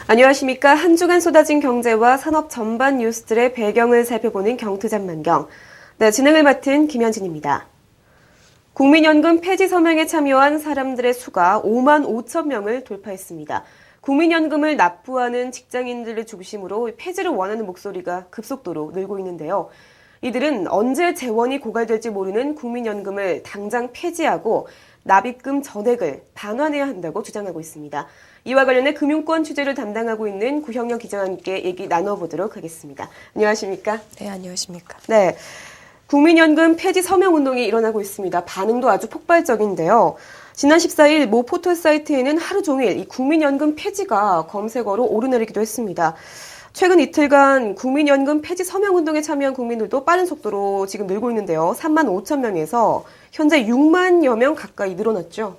안녕하십니까. 한 주간 쏟아진 경제와 산업 전반 뉴스들의 배경을 살펴보는 경투잔만경. 네, 진행을 맡은 김현진입니다. 국민연금 폐지 서명에 참여한 사람들의 수가 5만 5천 명을 돌파했습니다. 국민연금을 납부하는 직장인들을 중심으로 폐지를 원하는 목소리가 급속도로 늘고 있는데요. 이들은 언제 재원이 고갈될지 모르는 국민연금을 당장 폐지하고 납입금 전액을 반환해야 한다고 주장하고 있습니다. 이와 관련해 금융권 취재를 담당하고 있는 구형영 기자와 함께 얘기 나눠보도록 하겠습니다. 안녕하십니까? 네, 안녕하십니까? 네, 국민연금 폐지 서명 운동이 일어나고 있습니다. 반응도 아주 폭발적인데요. 지난 14일 모 포털 사이트에는 하루 종일 이 국민연금 폐지가 검색어로 오르내리기도 했습니다. 최근 이틀간 국민연금 폐지 서명 운동에 참여한 국민들도 빠른 속도로 지금 늘고 있는데요. 3만 5천 명에서 현재 6만여 명 가까이 늘어났죠.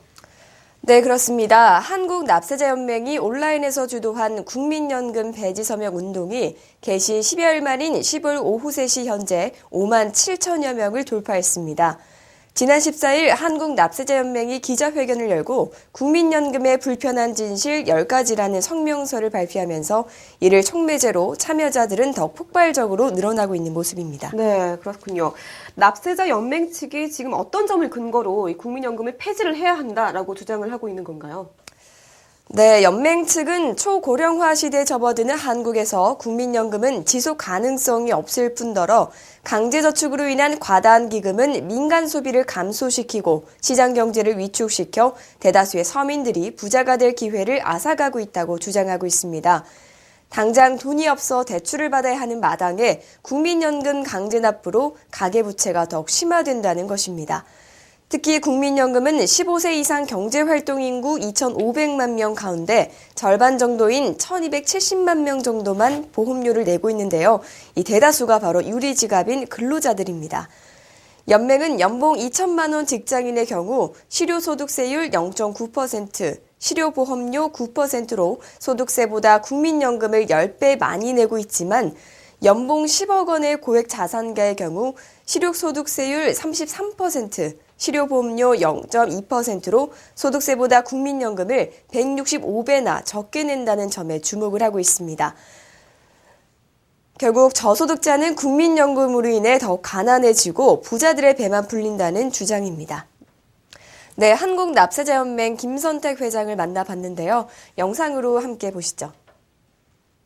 네, 그렇습니다. 한국납세자연맹이 온라인에서 주도한 국민연금 폐지 서명 운동이 개시 10여일 만인 10월 오후 3시 현재 5만 7천여 명을 돌파했습니다. 지난 14일 한국납세자연맹이 기자회견을 열고 국민연금의 불편한 진실 10가지라는 성명서를 발표하면서 이를 촉매제로 참여자들은 더 폭발적으로 늘어나고 있는 모습입니다. 네, 그렇군요. 납세자 연맹 측이 지금 어떤 점을 근거로 이 국민연금을 폐지를 해야 한다라고 주장을 하고 있는 건가요? 네, 연맹 측은 초고령화 시대에 접어드는 한국에서 국민연금은 지속 가능성이 없을 뿐더러 강제저축으로 인한 과다한 기금은 민간 소비를 감소시키고 시장 경제를 위축시켜 대다수의 서민들이 부자가 될 기회를 앗아가고 있다고 주장하고 있습니다. 당장 돈이 없어 대출을 받아야 하는 마당에 국민연금 강제납부로 가계부채가 더욱 심화된다는 것입니다. 특히 국민연금은 15세 이상 경제활동 인구 2,500만 명 가운데 절반 정도인 1,270만 명 정도만 보험료를 내고 있는데요. 이 대다수가 바로 유리지갑인 근로자들입니다. 연맹은 연봉 2천만 원 직장인의 경우 실효소득세율 0.9%, 실효보험료 9%로 소득세보다 국민연금을 10배 많이 내고 있지만 연봉 10억 원의 고액 자산가의 경우 실효소득세율 33%, 실효보험료 0.2%로 소득세보다 국민연금을 165배나 적게 낸다는 점에 주목을 하고 있습니다. 결국 저소득자는 국민연금으로 인해 더욱 가난해지고 부자들의 배만 불린다는 주장입니다. 네, 한국납세자연맹 김선택 회장을 만나봤는데요. 영상으로 함께 보시죠.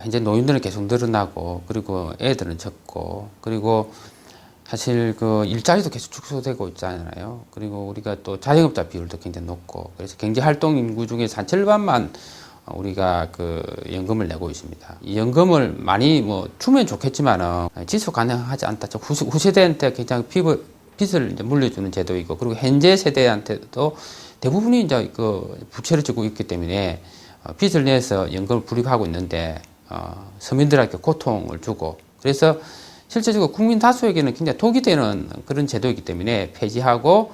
현재 노인들은 계속 늘어나고 그리고 애들은 적고 그리고 사실 그 일자리도 계속 축소되고 있잖아요. 그리고 우리가 또 자영업자 비율도 굉장히 높고 그래서 경제활동 인구 중에서 한 절반만 우리가 그 연금을 내고 있습니다. 이 연금을 많이 주면 좋겠지만은 지속 가능하지 않다. 후세대한테 굉장히 빚을 이제 물려주는 제도이고 그리고 현재 세대한테도 대부분이 이제 그 부채를 지고 있기 때문에 빚을 내서 연금을 불입하고 있는데 서민들에게 고통을 주고 그래서 실제적으로 국민 다수에게는 굉장히 독이 되는 그런 제도이기 때문에 폐지하고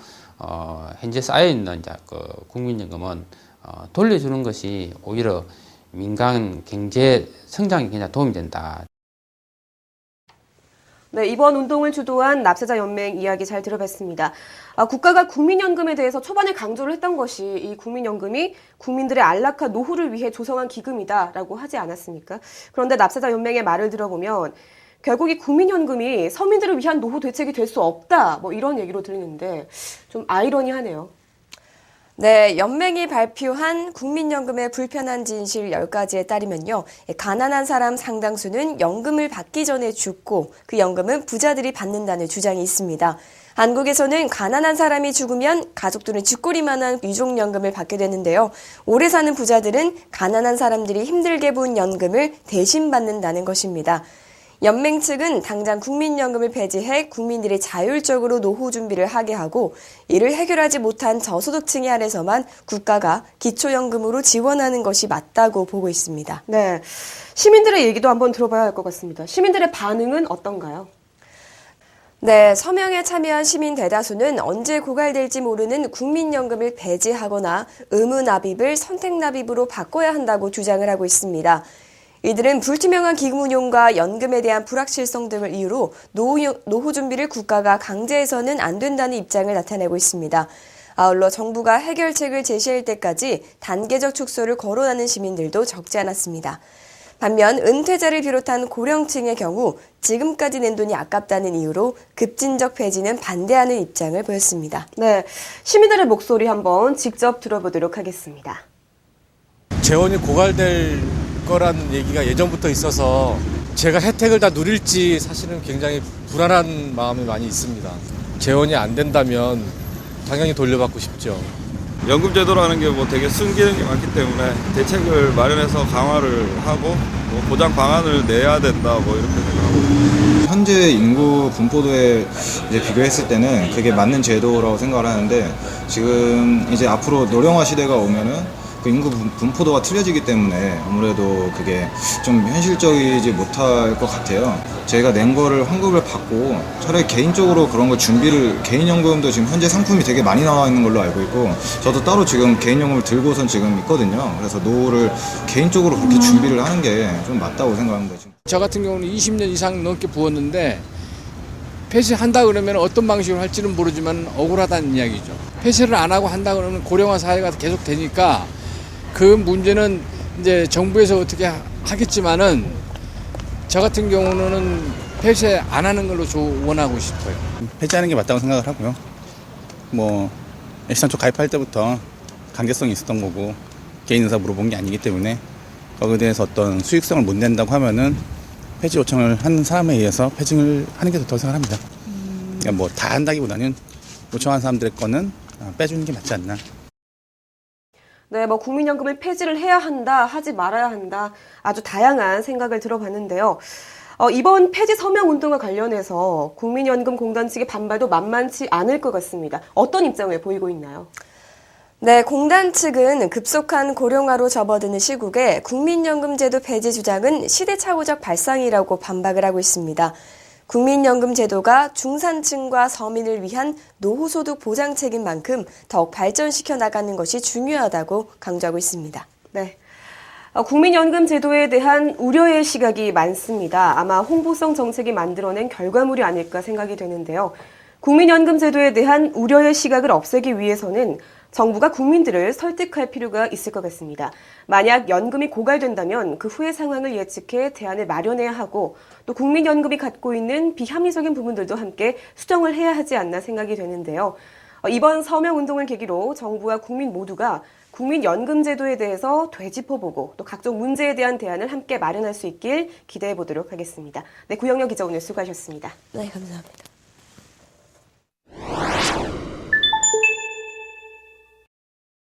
현재 쌓여 있는 이제 그 국민연금은 돌려주는 것이 오히려 민간 경제 성장에 굉장히 도움이 된다. 네, 이번 운동을 주도한 납세자 연맹 이야기 잘 들어봤습니다. 국가가 국민연금에 대해서 초반에 강조를 했던 것이 이 국민연금이 국민들의 안락한 노후를 위해 조성한 기금이다라고 하지 않았습니까? 그런데 납세자 연맹의 말을 들어보면 결국 이 국민연금이 서민들을 위한 노후 대책이 될 수 없다, 이런 얘기로 들리는데 좀 아이러니하네요. 네, 연맹이 발표한 국민연금의 불편한 진실 10가지에 따르면요. 가난한 사람 상당수는 연금을 받기 전에 죽고 그 연금은 부자들이 받는다는 주장이 있습니다. 한국에서는 가난한 사람이 죽으면 가족들은 쥐꼬리만한 유족연금을 받게 되는데요. 오래 사는 부자들은 가난한 사람들이 힘들게 본 연금을 대신 받는다는 것입니다. 연맹 측은 당장 국민연금을 폐지해 국민들이 자율적으로 노후 준비를 하게 하고 이를 해결하지 못한 저소득층에 한해서만 국가가 기초연금으로 지원하는 것이 맞다고 보고 있습니다. 네, 시민들의 얘기도 한번 들어봐야 할 것 같습니다. 시민들의 반응은 어떤가요? 네, 서명에 참여한 시민 대다수는 언제 고갈될지 모르는 국민연금을 폐지하거나 의무납입을 선택납입으로 바꿔야 한다고 주장을 하고 있습니다. 이들은 불투명한 기금 운용과 연금에 대한 불확실성 등을 이유로 노후 준비를 국가가 강제해서는 안 된다는 입장을 나타내고 있습니다. 아울러 정부가 해결책을 제시할 때까지 단계적 축소를 거론하는 시민들도 적지 않았습니다. 반면 은퇴자를 비롯한 고령층의 경우 지금까지 낸 돈이 아깝다는 이유로 급진적 폐지는 반대하는 입장을 보였습니다. 네, 시민들의 목소리 한번 직접 들어보도록 하겠습니다. 재원이 고갈될 거라는 얘기가 예전부터 있어서 제가 혜택을 다 누릴지 사실은 굉장히 불안한 마음이 많이 있습니다. 재원이 안 된다면 당연히 돌려받고 싶죠. 연금제도라는 게 뭐 되게 순기능이 많기 때문에 대책을 마련해서 강화를 하고 뭐 보장 방안을 내야 된다 뭐 이렇게 생각합니다. 현재 인구 분포도에 이제 비교했을 때는 그게 맞는 제도라고 생각을 하는데 지금 이제 앞으로 노령화 시대가 오면은 그 인구 분포도가 틀려지기 때문에 아무래도 그게 좀 현실적이지 못할 것 같아요. 저희가 낸 거를 환급을 받고 차라리 개인적으로 그런 거 준비를 개인연금도 지금 현재 상품이 되게 많이 나와 있는 걸로 알고 있고 저도 따로 지금 개인연금을 들고선 지금 있거든요. 그래서 노후를 개인적으로 그렇게 준비를 하는 게 좀 맞다고 생각합니다. 지금. 저 같은 경우는 20년 이상 넘게 부었는데 폐쇄한다 그러면 어떤 방식으로 할지는 모르지만 억울하다는 이야기죠. 폐쇄를 안 하고 한다 그러면 고령화 사회가 계속 되니까 그 문제는 이제 정부에서 어떻게 하겠지만은 저 같은 경우는 폐쇄 안 하는 걸로 원하고 싶어요. 폐지하는 게 맞다고 생각을 하고요. 뭐 애시당초 가입할 때부터 강제성이 있었던 거고 개인 의사 물어본 게 아니기 때문에 거기에 대해서 어떤 수익성을 못 낸다고 하면은 폐지 요청을 한 사람에 의해서 폐지를 하는 게 좋다고 생각합니다. 그러니까 뭐 다 한다기보다는 요청한 사람들의 거는 빼주는 게 맞지 않나. 네, 뭐 국민연금을 폐지를 해야 한다, 하지 말아야 한다, 아주 다양한 생각을 들어봤는데요. 이번 폐지 서명 운동과 관련해서 국민연금공단 측의 반발도 만만치 않을 것 같습니다. 어떤 입장을 보이고 있나요? 네, 공단 측은 급속한 고령화로 접어드는 시국에 국민연금제도 폐지 주장은 시대착오적 발상이라고 반박을 하고 있습니다. 국민연금 제도가 중산층과 서민을 위한 노후소득 보장책인 만큼 더욱 발전시켜 나가는 것이 중요하다고 강조하고 있습니다. 네. 국민연금 제도에 대한 우려의 시각이 많습니다. 아마 홍보성 정책이 만들어낸 결과물이 아닐까 생각이 되는데요. 국민연금 제도에 대한 우려의 시각을 없애기 위해서는 정부가 국민들을 설득할 필요가 있을 것 같습니다. 만약 연금이 고갈된다면 그 후의 상황을 예측해 대안을 마련해야 하고 또 국민연금이 갖고 있는 비합리적인 부분들도 함께 수정을 해야 하지 않나 생각이 되는데요. 이번 서명운동을 계기로 정부와 국민 모두가 국민연금제도에 대해서 되짚어보고 또 각종 문제에 대한 대안을 함께 마련할 수 있길 기대해 보도록 하겠습니다. 네, 구영렬 기자 오늘 수고하셨습니다. 네, 감사합니다.